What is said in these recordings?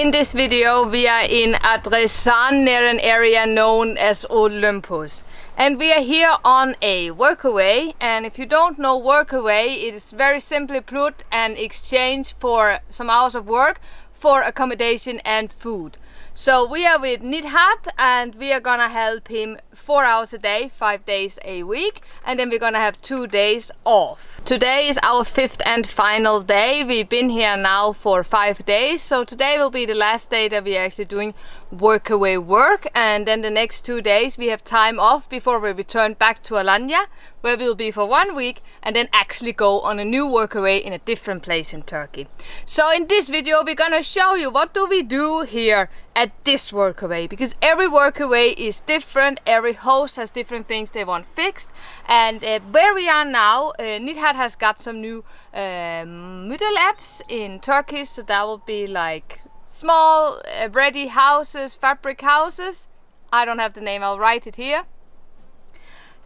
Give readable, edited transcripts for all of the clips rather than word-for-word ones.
in this video we are in Adrasan, near an area known as Olympus. And we are here on a workaway, and if you don't know workaway, it is very simply put an exchange for some hours of work for accommodation and food. So we are with Nidhat and we are gonna help him 4 hours a day, 5 days a week, and then we're gonna have 2 days off. Today is our 5th and final day. We've been here now for 5 days, so today will be the last day that we are actually doing Workaway work, and then the next 2 days we have time off before we return back to Alanya, where we'll be for 1 week and then actually go on a new workaway in a different place in Turkey. So in this video we're gonna show you what do we do here at this workaway, because every workaway is different, every host has different things they want fixed, and where we are now, Nidhat has got some new model apps in Turkey, so that will be like small ready houses, fabric houses. I don't have the name, I'll write it here.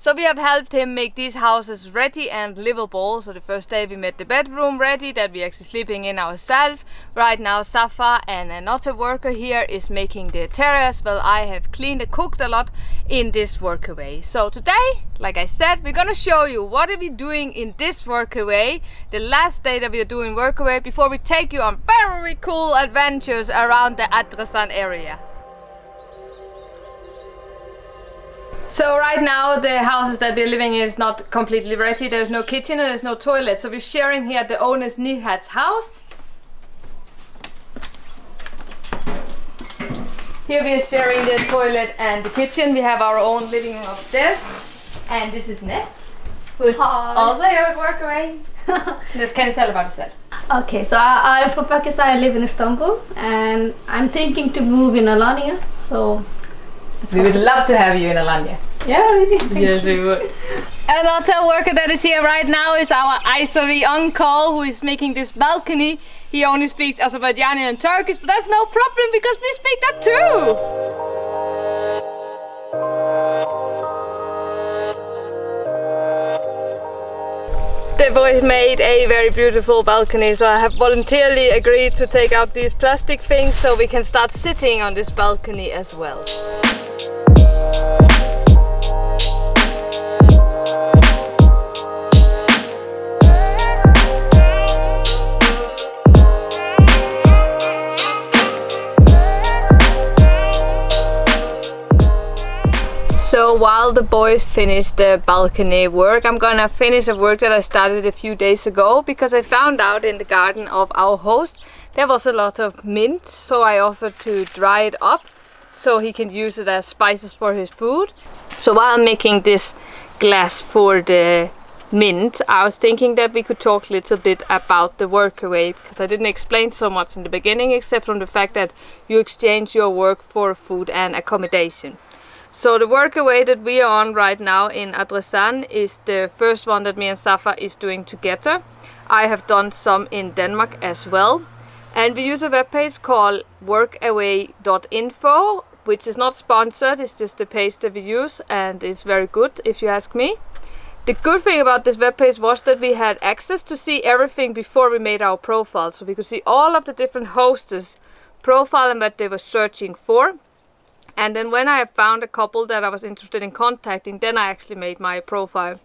So we have helped him make these houses ready and livable. So the first day we made the bedroom ready that we're actually sleeping in ourselves. Right now Safa and another worker here is making the terrace while I have cleaned and cooked a lot in this workaway. So today, like I said, we're gonna show you what are we doing in this workaway, the last day that we are doing workaway, before we take you on very cool adventures around the Adrasan area. So right now the houses that we're living in is not completely ready. There's no kitchen and there's no toilet. So we're sharing here the owner's Nidhat's house. Here we are sharing the toilet and the kitchen. We have our own living room upstairs. And this is Ness, who's also here at Workaway. Ness, can you tell about yourself? Okay, so I'm from Pakistan. I live in Istanbul and I'm thinking to move in Alanya. So we would love to have you in Alanya. Yeah, really. Yes, we would. Another worker that is here right now is our Aysari uncle, who is making this balcony. He only speaks Azerbaijani and Turkish, but that's no problem because we speak that too. The boys made a very beautiful balcony, so I have voluntarily agreed to take out these plastic things so we can start sitting on this balcony as well. So while the boys finish the balcony work, I'm gonna finish a work that I started a few days ago, because I found out in the garden of our host there was a lot of mint, so I offered to dry it up so he can use it as spices for his food. So while I'm making this glass for the mint, I was thinking that we could talk a little bit about the workaway, because I didn't explain so much in the beginning, except from the fact that you exchange your work for food and accommodation. So the workaway that we are on right now in Adrasan is the first one that me and Safa is doing together. I have done some in Denmark as well. And we use a webpage called workaway.info, which is not sponsored, it's just the page that we use, and it's very good if you ask me. The good thing about this webpage was that we had access to see everything before we made our profile. So we could see all of the different hosts' profile and what they were searching for. And then when I found a couple that I was interested in contacting, then I actually made my profile.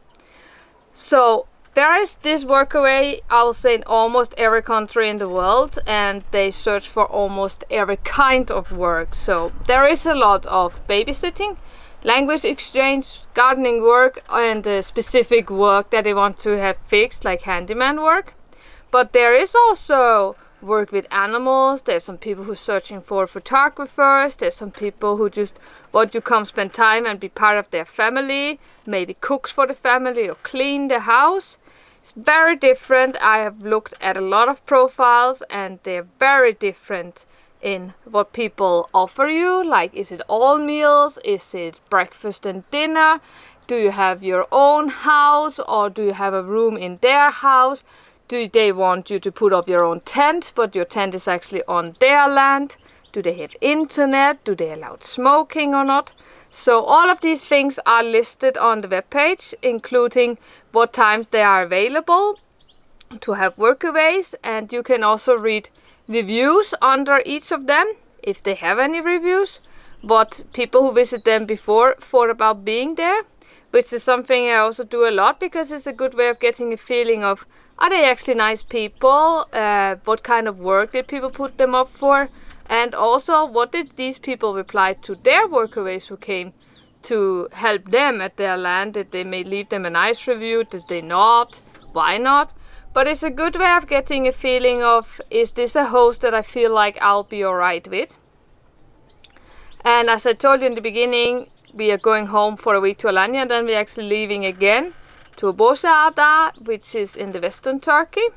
So there is this workaway, I will say, in almost every country in the world, and they search for almost every kind of work. So there is a lot of babysitting, language exchange, gardening work, and specific work that they want to have fixed, like handyman work. But there is also work with animals. There's some people who are searching for photographers. There's some people who just want to come spend time and be part of their family, maybe cooks for the family or clean the house. It's very different. I have looked at a lot of profiles and they're very different in what people offer you. Like, is it all meals? Is it breakfast and dinner? Do you have your own house or do you have a room in their house? Do they want you to put up your own tent, but your tent is actually on their land? Do they have internet? Do they allow smoking or not? So all of these things are listed on the webpage, including what times they are available to have workaways, and you can also read reviews under each of them, if they have any reviews, what people who visit them before thought about being there, which is something I also do a lot because it's a good way of getting a feeling of, are they actually nice people? What kind of work did people put them up for? And also, what did these people reply to their workaways who came to help them at their land? Did they may leave them a nice review? Did they not? Why not? But it's a good way of getting a feeling of, is this a host that I feel like I'll be alright with? And as I told you in the beginning, we are going home for a week to Alanya, and then we're actually leaving again to Boşada, which is in the western Turkey,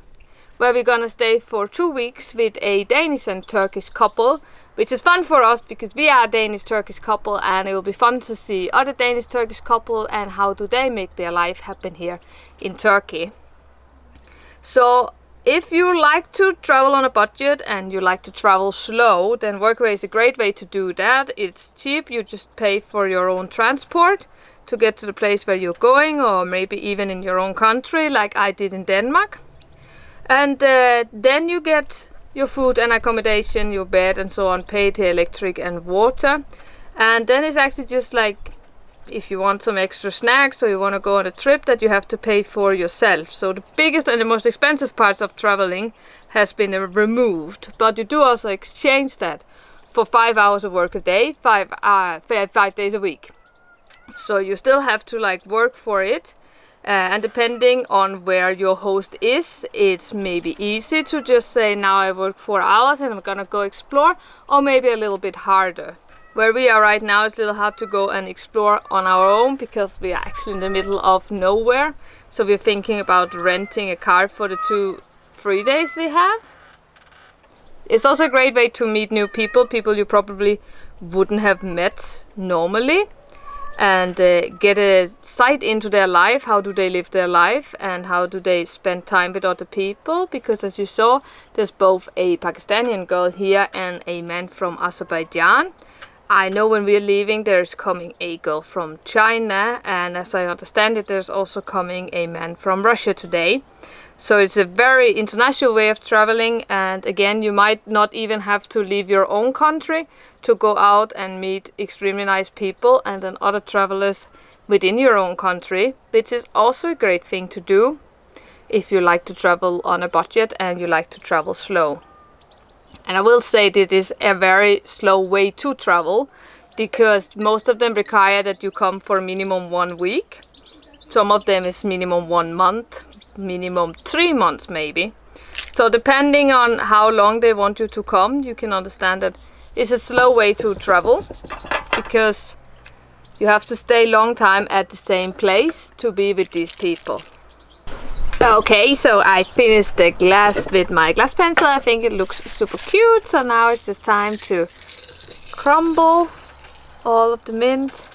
where we're gonna stay for 2 weeks with a Danish and Turkish couple, which is fun for us because we are a Danish-Turkish couple, and it will be fun to see other Danish-Turkish couple and how do they make their life happen here in Turkey. So if you like to travel on a budget and you like to travel slow, then Workaway is a great way to do that. It's cheap, you just pay for your own transport to get to the place where you're going, or maybe even in your own country like I did in Denmark. And then you get your food and accommodation, your bed and so on, paid, electric and water. And then it's actually just like if you want some extra snacks or you want to go on a trip that you have to pay for yourself. So the biggest and the most expensive parts of traveling has been removed, but you do also exchange that for 5 hours of work a day, 5 days a week. So you still have to like work for it, and depending on where your host is, it may be easy to just say, now I work 4 hours and I'm gonna go explore, or maybe a little bit harder. Where we are right now, it's a little hard to go and explore on our own because we are actually in the middle of nowhere. So we're thinking about renting a car for the 2-3 days we have. It's also a great way to meet new people, people you probably wouldn't have met normally, and get a sight into their life. How do they live their life and how do they spend time with other people? Because as you saw, there's both a Pakistani girl here and a man from Azerbaijan. I know when we're leaving there's coming a girl from China, and as I understand it, there's also coming a man from Russia today. So it's a very international way of traveling, and again, you might not even have to leave your own country to go out and meet extremely nice people and then other travelers within your own country, which is also a great thing to do if you like to travel on a budget and you like to travel slow. And I will say this is a very slow way to travel because most of them require that you come for minimum 1 week. Some of them is minimum 1 month, minimum 3 months maybe. So depending on how long they want you to come, you can understand that it's a slow way to travel because you have to stay long time at the same place to be with these people. Okay, so I finished the glass with my glass pencil. I think it looks super cute. So now it's just time to crumble all of the mint.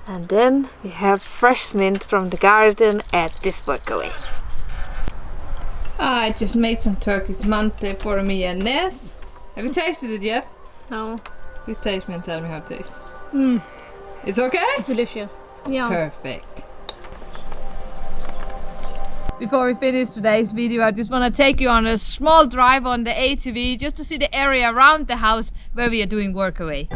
And then we have fresh mint from the garden at this Workaway. I just made some Turkish mante for me and Ness. Have you tasted it yet? No. Please taste me and tell me how it tastes. It's okay? It's delicious. Yeah. Perfect. Before we finish today's video, I just want to take you on a small drive on the ATV just to see the area around the house where we are doing Workaway.